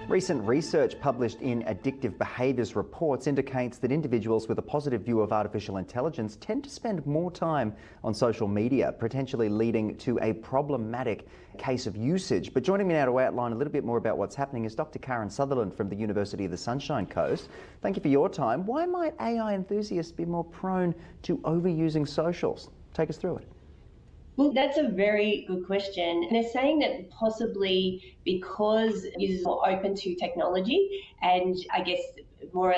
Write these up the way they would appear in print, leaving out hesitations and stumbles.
Recent research published in Addictive Behaviors reports indicates that individuals with a positive view of artificial intelligence tend to spend more time on social media, potentially leading to a problematic case of usage. But joining me now to outline a little bit more about what's happening is Dr. Karen Sutherland from the University of the Sunshine Coast. Thank you for your time. Why might AI enthusiasts be more prone to overusing socials? Take us through it. Well, that's a very good question. And they're saying that possibly because users are more open to technology and I guess more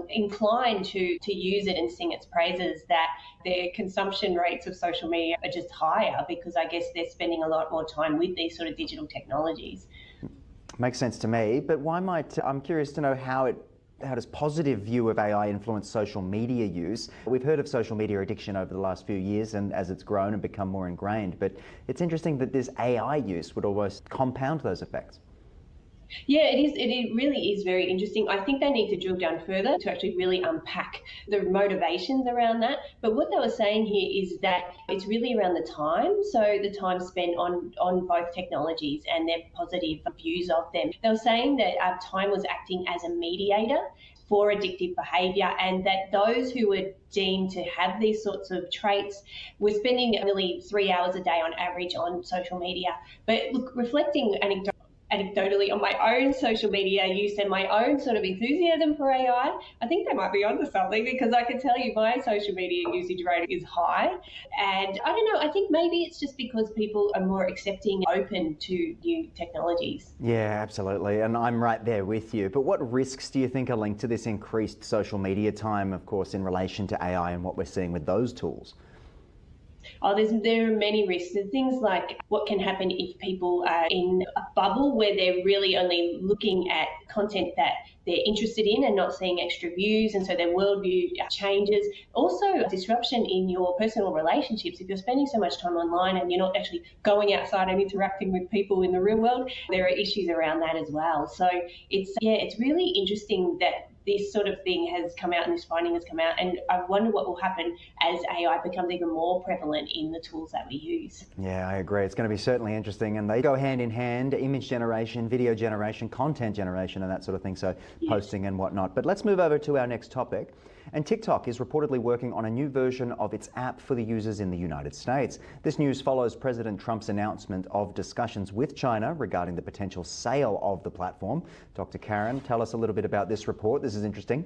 inclined to use it and sing its praises, that their consumption rates of social media are just higher because I guess they're spending a lot more time with these sort of digital technologies. Makes sense to me, but I'm curious to know how does positive view of AI influence social media use? We've heard of social media addiction over the last few years and as it's grown and become more ingrained, but it's interesting that this AI use would almost compound those effects. Yeah, it is. It really is very interesting. I think they need to drill down further to actually really unpack the motivations around that. But what they were saying here is that it's really around the time. So the time spent on both technologies and their positive views of them. They were saying that time was acting as a mediator for addictive behaviour, and that those who were deemed to have these sorts of traits were spending nearly 3 hours a day on average on social media. But look, reflecting anecdotally on my own social media use and my own sort of enthusiasm for AI, I think they might be onto something, because I can tell you my social media usage rate is high. And I don't know, I think maybe it's just because people are more accepting and open to new technologies. Yeah, absolutely. And I'm right there with you. But what risks do you think are linked to this increased social media time, of course, in relation to AI and what we're seeing with those tools? There are many risks. There's things like what can happen if people are in a bubble where they're really only looking at content that they're interested in and not seeing extra views, and so their worldview changes. Also, disruption in your personal relationships. If you're spending so much time online and you're not actually going outside and interacting with people in the real world, there are issues around that as well. So it's really interesting that this sort of thing has come out and this finding has come out, and I wonder what will happen as AI becomes even more prevalent in the tools that we use. Yeah, I agree. It's going to be certainly interesting, and they go hand in hand: image generation, video generation, content generation, and that sort of thing, so yes. Posting and whatnot. But let's move over to our next topic. And TikTok is reportedly working on a new version of its app for the users in the United States. This news follows President Trump's announcement of discussions with China regarding the potential sale of the platform. Dr. Karen, tell us a little bit about this report. This is interesting.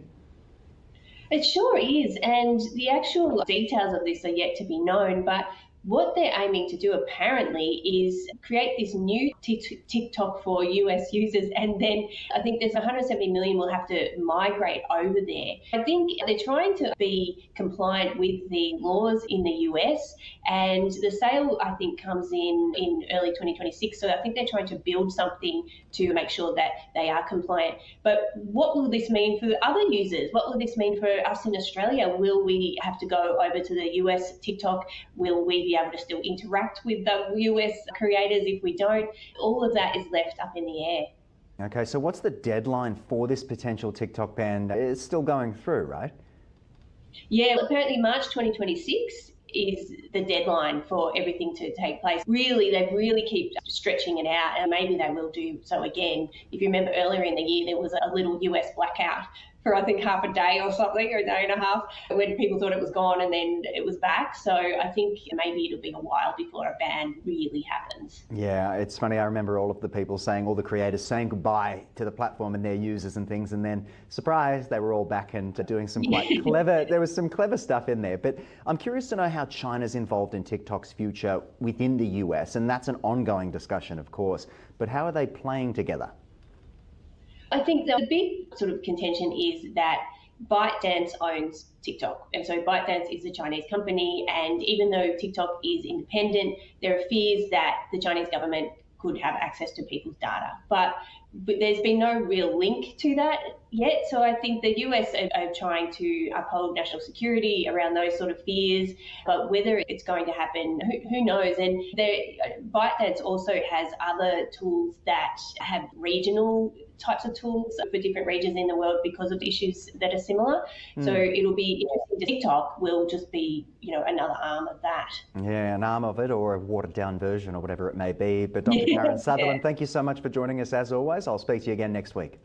It sure is, and the actual details of this are yet to be known, but what they're aiming to do apparently is create this new TikTok for US users, and then I think there's 170 million will have to migrate over there. I think they're trying to be compliant with the laws in the US, and the sale I think comes in early 2026, so I think they're trying to build something to make sure that they are compliant. But what will this mean for other users? What will this mean for us in Australia? Will we have to go over to the US TikTok? Will we be able to still interact with the US creators if we don't? All of that is left up in the air. Okay, so what's the deadline for this potential TikTok ban? It's still going through, right? Yeah, apparently March 2026 is the deadline for everything to take place. Really, they really keep stretching it out, and maybe they will do so again. If you remember earlier in the year, there was a little US blackout for I think half a day or something, or a day and a half, when people thought it was gone and then it was back. So I think maybe it'll be a while before a ban really happens. Yeah, it's funny. I remember all of the people saying, all the creators saying goodbye to the platform and their users and things, and then surprise, they were all back and doing some quite clever, there was some clever stuff in there. But I'm curious to know how China's involved in TikTok's future within the US, and that's an ongoing discussion, of course. But how are they playing together? I think the big sort of contention is that ByteDance owns TikTok, and so ByteDance is a Chinese company, and even though TikTok is independent, there are fears that the Chinese government could have access to people's data. But there's been no real link to that yet, so I think the US are trying to uphold national security around those sort of fears, but whether it's going to happen, who knows? And ByteDance also has other tools that have regional types of tools for different regions in the world because of issues that are similar. So it'll be interesting. TikTok will just be, another arm of that. Yeah, an arm of it, or a watered down version, or whatever it may be. But Dr. Karen Sutherland, thank you so much for joining us as always. I'll speak to you again next week.